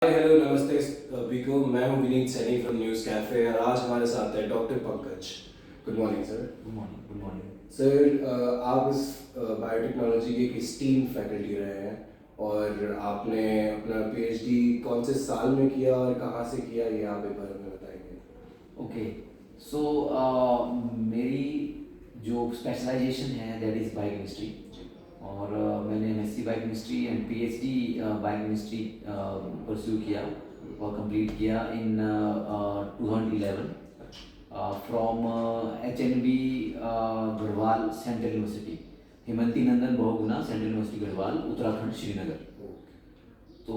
Hi hello नमस्ते बीको। मैं हूँ Vineet Saini from news cafe और आज हमारे साथ है doctor Pankaj. Good morning sir. Good morning. Good morning. Sir आप इस बायोटेक्नोलॉजी के एक स्टीम फैकल्टी रहे हैं और आपने अपना पीएचडी कौन से साल में किया और कहाँ से किया, ये आप एक बार हमें बताएंगे। ओके, सो मेरी जो स्पेशलाइजेशन है दैट इज़ बायोकेमिस्ट्री। और मैंने MSc biochemistry and PhD biochemistry pursue किया और कंप्लीट किया इन 2011 from HNB Garhwal central university, Hemanti Nandan Bahuguna central university Garhwal, Uttarakhand, Srinagar. So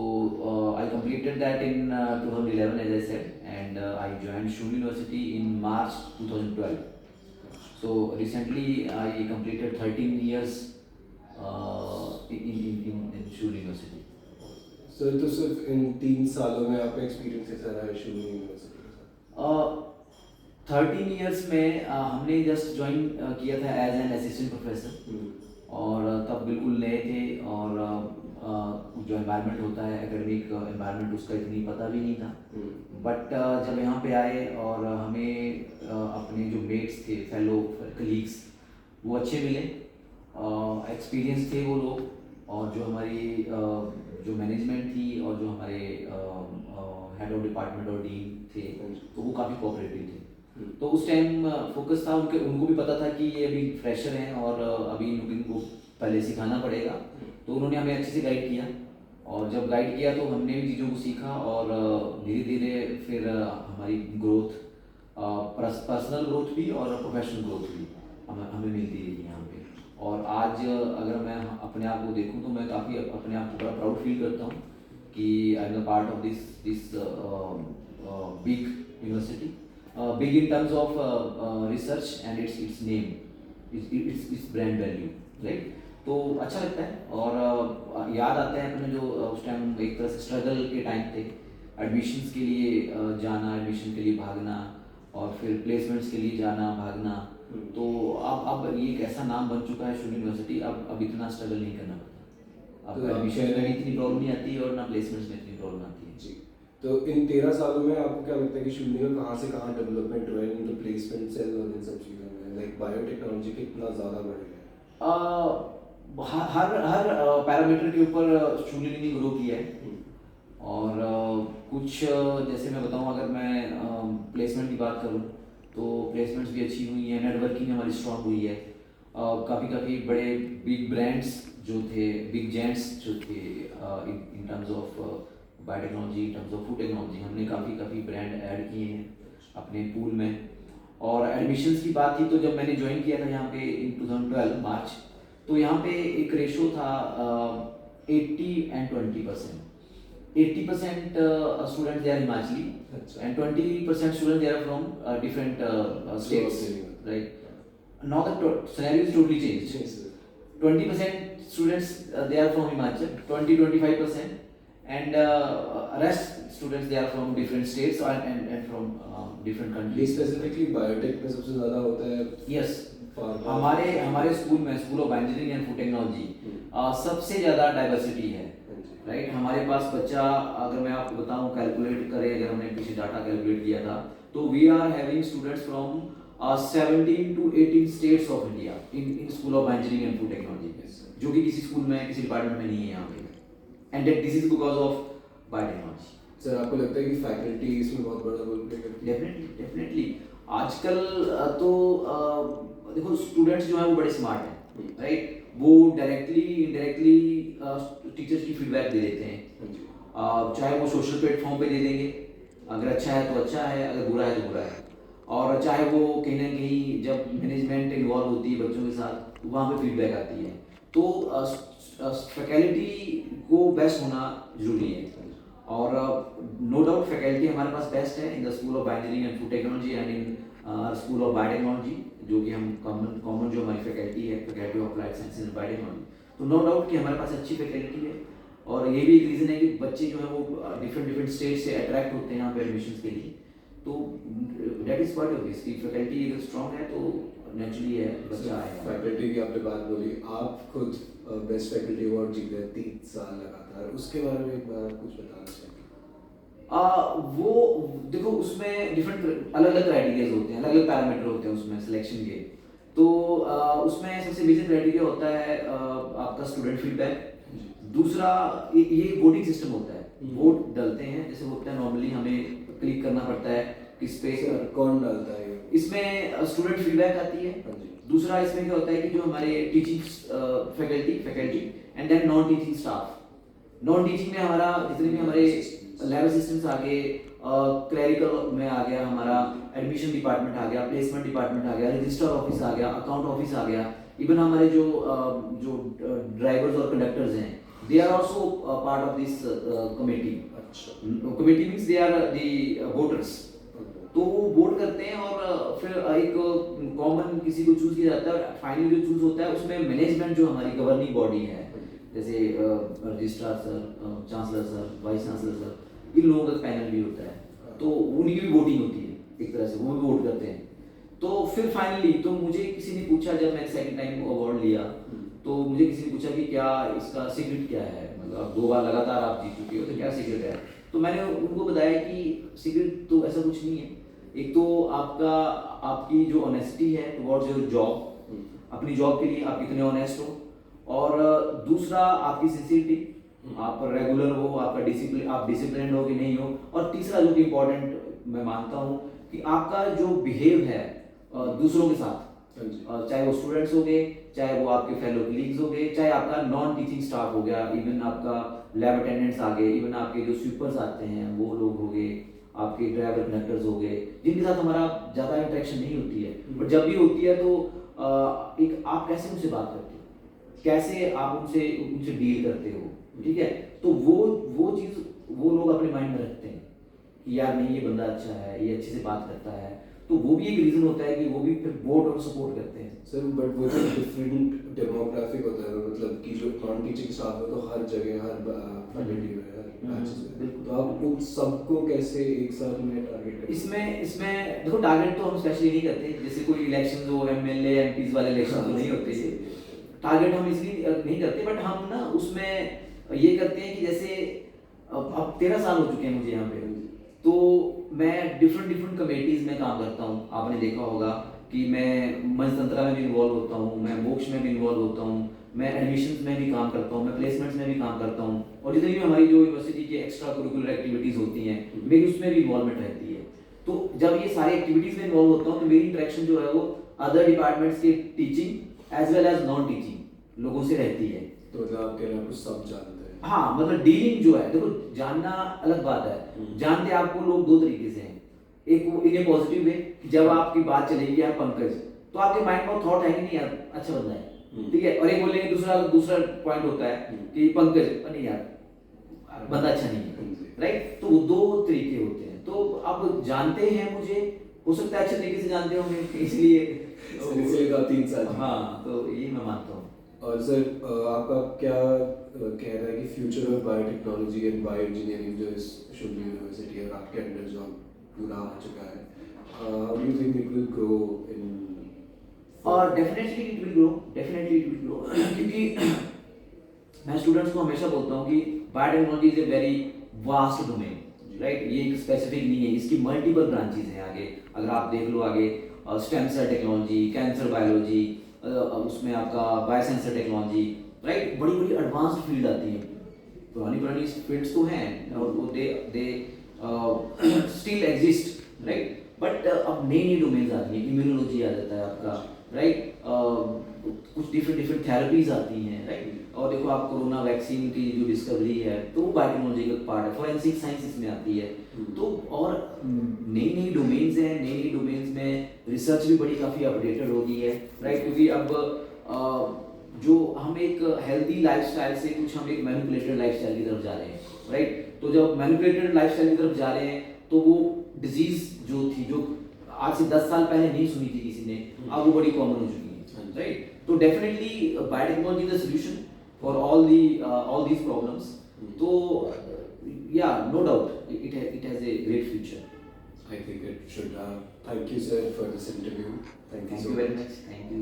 I completed that in 2011, as I said, and I joined Shuli University in March 2012. So recently I completed 13 years in Shuli University. Sir तो सिर्फ इन 3 सालों में आपका experience कैसा रहा है शून्य university के साथ? 13 ईयर्स में हमने जस्ट ज्वाइन किया था एज एन असिस्टेंट प्रोफेसर, और तब बिल्कुल नए थे, और जो एनवायरनमेंट होता है एकेडमिक एनवायरनमेंट उसका इतनी पता भी नहीं था. बट जब यहाँ पे आए और हमें अपने जो मेट्स थे, फेलो कलीग्स, वो अच्छे मिले, एक्सपीरियंस थे वो लोग, और जो हमारी जो मैनेजमेंट थी और जो हमारे हेड ऑफ डिपार्टमेंट और डीन थे, तो वो काफ़ी कोऑपरेटिव थे. तो उस टाइम फोकस था उनको भी पता था कि ये अभी फ्रेशर हैं और अभी इनको पहले सिखाना पड़ेगा, तो उन्होंने हमें अच्छे से गाइड किया. और जब गाइड किया तो हमने भी चीज़ों को सीखा, और धीरे धीरे फिर हमारी ग्रोथ, पर्सनल ग्रोथ भी और प्रोफेशनल ग्रोथ भी हमें मिलती रही यहाँ पे. और आज अगर मैं अपने आप को देखूँ तो मैं काफ़ी अपने आप को बड़ा प्राउड फील करता हूँ कि I am a part of this big university, big in terms of research and its name, its brand value, right? तो अच्छा लगता है. और याद आते हैं अपने जो उस टाइम एक तरह से स्ट्रगल के टाइम थे, एडमिशन्स के लिए जाना, एडमिशन के लिए भागना, और फिर प्लेसमेंट्स के लिए जाना भागना. तो अब ये एक ऐसा नाम बन चुका है शून्य यूनिवर्सिटी, अब इतना स्ट्रगल नहीं करना पड़ता. अब एडमिशन में इतनी प्रॉब्लम नहीं आती और ना प्लेसमेंट्स में इतनी प्रॉब्लम आती है. जी, तो इन 13 सालों में आपको क्या लगता है कि शून्य का कहाँ से कहाँ डेवलपमेंट हुआ है इन द प्लेसमेंट सेल और इन सब चीज़ों में, लाइक बायोटेक्नोलॉजी कितना ज़्यादा बढ़ गया है? हर पैरामीटर के ऊपर शून्य ने ग्रो किया है. और कुछ जैसे मैं बताऊं, अगर मैं प्लेसमेंट की बात करूं तो प्लेसमेंट्स भी अच्छी हुई हैं, नेटवर्किंग हमारी स्ट्रॉन्ग हुई है. काफ़ी बड़े बिग ब्रांड्स जो थे, बिग जेंट्स जो थे in terms of biotechnology, in terms of food technology, हमने काफ़ी ब्रांड ऐड किए हैं अपने पूल में. और एडमिशन्स की बात थी तो जब मैंने ज्वाइन किया था यहाँ पे इन 2012 मार्च, तो यहाँ पे एक रेशो था 80 and 20%. 80% students they are Himachali, and 20% students they are from different states, right? Now the scenario is totally changed. 20% students they are from Himachal, 20-25%, and rest students they are from different states and from different countries. Specifically biotech में सबसे ज़्यादा होता है. Yes. हमारे school में, school of engineering and food technology, सबसे ज़्यादा diversity है, राइट? हमारे पास बच्चा, अगर मैं आपको बताऊं, कैलकुलेट करें, अगर हमने पीछे डाटा कैलकुलेट किया था, तो we are having students from 17 to 18 states of India in school of engineering and food technology, जो कि किसी स्कूल में, किसी डिपार्टमेंट में नहीं है यहाँ पे. And this is because of biotechnology. Sir आपको लगता है कि फैकल्टी इसमें बहुत बड़ा रोल प्ले करती है? डेफिनेटली. आजकल तो देखो, स्टूडेंट्स जो हैं वो बड़े स्मार्ट हैं, राइट? वो डायरेक्टली इनडायरेक्टली टीचर्स की फीडबैक दे देते हैं. चाहे वो सोशल प्लेटफॉर्म पे दे देंगे, अगर अच्छा है तो अच्छा है, अगर बुरा है तो बुरा है. और चाहे वो कहीं ना कहीं जब मैनेजमेंट इन्वॉल्व होती है बच्चों के साथ, वहाँ पे फीडबैक आती है. तो फैकल्टी को बेस्ट होना जरूरी है. और नो डाउट फैकल्टी हमारे पास बेस्ट है in the school of engineering and food technology and in school of biotechnology, जो कि हम कॉमन जो हमारी फैकल्टी है, faculty of applied sciences and biotechnology. तो नो डाउट कि हमारे पास अच्छी फैकल्टी है. और ये भी एक रीज़न है कि बच्चे जो है वो डिफरेंट स्टेट से अट्रैक्ट होते हैं यहाँ पे एडमिशन के लिए. तो that is part of this, कि फैकल्टी अगर स्ट्रॉन्ग है तो नेचुरली है बच्चा आएगा. फैकल्टी की आपने बात बोली, आप खुद बेस्ट फैकल्टी अवार्ड जीते 3 साल लगातार, उसके बारे में एक बार कुछ बताना चाहिए. वो देखो उसमें डिफरेंट अलग अलग क्राइटेरियाज होते हैं, अलग अलग पैरामीटर होते हैं उसमें सिलेक्शन के। तो उसमें सबसे बेसिक क्राइटेरिया होता है आपका स्टूडेंट फीडबैक। दूसरा ये वोटिंग सिस्टम होता है, वोट डलते हैं जैसे होता है नॉर्मली, हमें क्लिक करना पड़ता है किस पे। कौन डालता है? इसमें स्टूडेंट फीडबैक आती है। दूसरा इसमें क्या होता है कि जो हमारे teaching faculty and then non teaching staff. Non teaching में हमारा जितने भी हमारे लैब असिस्टेंट्स आ गए, क्लरिकल में आ गया हमारा, एडमिशन डिपार्टमेंट आ गया, प्लेसमेंट डिपार्टमेंट आ गया, रजिस्टर ऑफिस आ गया, अकाउंट ऑफिस आ गया, इवन हमारे जो ड्राइवर्स और कंडक्टर्स हैं, they are also part of this committee. Committee means they are the voters. तो वो वोट करते हैं और फिर एक कॉमन किसी को चूज किया जाता है, और फाइनली जो चूज होता है उसमें मैनेजमेंट जो हमारी गवर्निंग बॉडी है, जैसे registrar sir, chancellor sir, vice chancellor sir, इन लोगों का पैनल भी होता है, तो उनकी भी वोटिंग होती है एक तरह से, वो भी वोट करते हैं। तो फिर फाइनली तो मुझे किसी ने पूछा, जब मैंने सेकंड टाइम अवार्ड लिया, तो मुझे किसी ने पूछा कि क्या इसका सीक्रेट क्या है, मतलब 2 बार लगातार आप जीत चुके हो तो क्या सीक्रेट है। तो मैंने उनको बताया कि सीक्रेट तो ऐसा कुछ नहीं है। एक तो आपकी जो ऑनेस्टी है टुवर्ड्स योर जॉब, अपनी जॉब के लिए आप कितने ऑनेस्ट हो, और दूसरा आपकी सिंसियरिटी, आप रेगुलर हो, आपका डिसिप्लिन, आप डिसिप्लिन हो कि नहीं हो, और तीसरा जो कि इम्पोर्टेंट मैं मानता हूँ कि आपका जो बिहेव है दूसरों के साथ, चाहे वो स्टूडेंट्स हो गए, चाहे वो आपके फेलो कलीग्स हो गए, चाहे आपका नॉन टीचिंग स्टाफ हो गया, इवन आपका लैब अटेंडेंट्स आ गए, इवन आपके जो स्वीपर्स आते हैं वो लोग हो गए, आपके ड्राइवर कंडक्टर्स हो गए, जिनके साथ हमारा ज़्यादा इंटरेक्शन नहीं होती है, बट जब भी होती है तो एक आप कैसे उनसे बात करते हो, कैसे आप उनसे डील करते हो, ठीक है। तो वो चीज़ वो लोग अपने माइंड में रखते हैं कि यार नहीं, ये बंदा अच्छा है, ये अच्छे से बात करता है, तो वो भी एक रीज़न होता है कि वो भी फिर वोट और सपोर्ट करते हैं। सर बट वो तो डिफरेंट डेमोग्राफिक होता है, मतलब कि जो नॉन टीचिंग स्टाफ है तो हर जगह, हर फैकल्टी में, हर बैचेस में, तो आप उन सबको कैसे एक साथ में टारगेट करते हैं? इसमें देखो, टारगेट तो हम स्पेशली नहीं करते, जैसे कोई इलेक्शन हो, एमएलए एमपीज वाले इलेक्शन तो नहीं होते, टारगेट हम इसलिए नहीं करते, बट हम ना उसमें ये करते हैं कि जैसे अब 13 साल हो चुके हैं मुझे यहाँ पे, तो मैं डिफरेंट कमेटीज में काम करता हूँ। आपने देखा होगा कि मैं मंचतंत्रा में भी इन्वॉल्व होता हूँ, मैं मोक्ष में भी इन्वॉल्व होता हूँ, मैं एडमिशन में भी काम करता हूँ, मैं प्लेसमेंट्स में भी काम करता हूँ, और जितनी भी हमारी जो यूनिवर्सिटी की एक्स्ट्रा करिकुलर एक्टिविटीज़ होती हैं, मेरी उसमें भी इन्वॉल्वमेंट रहती है। तो जब ये सारी एक्टिविटीज़ में इन्वॉल्व होता हूँ तो मेरी इंटरेक्शन जो है वो अदर डिपार्टमेंट्स के teaching as well as non teaching लोगों से रहती है। तो मतलब आप कह रहे हैं कुछ सब जानते हैं? हाँ, मतलब डीलिंग जो है, देखो जानना अलग बात है, जानते आपको लोग 2 तरीके से हैं। एक वो इन ए पॉजिटिव वे, जब आपकी बात चलेगी यार पंकज, तो आपके माइंड में थॉट है कि नहीं यार अच्छा बंदा है, ठीक है, और एक बोलेंगे दूसरा पॉइंट होता है कि पंकज नहीं यार बंदा अच्छा नहीं है, राइट। तो वो 2 तरीके होते हैं। तो अब जानते हैं मुझे, हो सकता है अच्छे तरीके से जानते होंगे, इसलिए का 3 साल। हाँ, तो यही मैं मानता हूँ। और सर आपका क्या कहना है कि future of biotechnology and bio engineering जो इस शुक्ल यूनिवर्सिटी है आपके अंडर जो पूरा आ चुका है, how do you think it will grow in? और डेफिनेटली इट विल ग्रो क्योंकि मैं स्टूडेंट्स को हमेशा बोलता हूँ कि biotechnology is a very vast domain, right. ये एक स्पेसिफिक नहीं है, इसकी मल्टीपल ब्रांचेज हैं आगे। अगर आप देख लो आगे stem cell technology, cancer biology, उसमें आपका बायोसेंसर टेक्नोलॉजी, राइट, बड़ी बड़ी एडवांस्ड फील्ड आती है। पुरानी फील्ड्स तो हैं और वो they still exist, right, but अब नई डोमेन्स आती हैं, इम्यूनोलॉजी आ जाता है आपका, राइट, कुछ डिफरेंट थेरेपीज आती हैं, राइट। और देखो आप कोरोना वैक्सीन की जो डिस्कवरी है तो वो बायोटेक्नोलॉजी का पार्ट है, फॉरेंसिक साइंस इसमें आती है। तो और नई डोमेन्स हैं, नई डोमेन्स में रिसर्च भी बड़ी काफ़ी अपडेटेड हो गई है, राइट, क्योंकि अब जो हम एक हेल्दी लाइफस्टाइल से कुछ हम एक मैनिपुलेटेड लाइफस्टाइल की तरफ जा रहे हैं, राइट। तो जब मैनिपुलेटेड लाइफस्टाइल की तरफ जा रहे हैं तो वो डिजीज जो थी, जो आज से 10 साल पहले नहीं सुनी थी किसी ने, अब वो बड़ी कॉमन हो चुकी है, राइट। तो definitely biotechnology is the solution for all these problems. तो yeah, no doubt, it has a great future. I think it should have. Thank you, sir, for this interview. Thank you so very much. much. Thank you.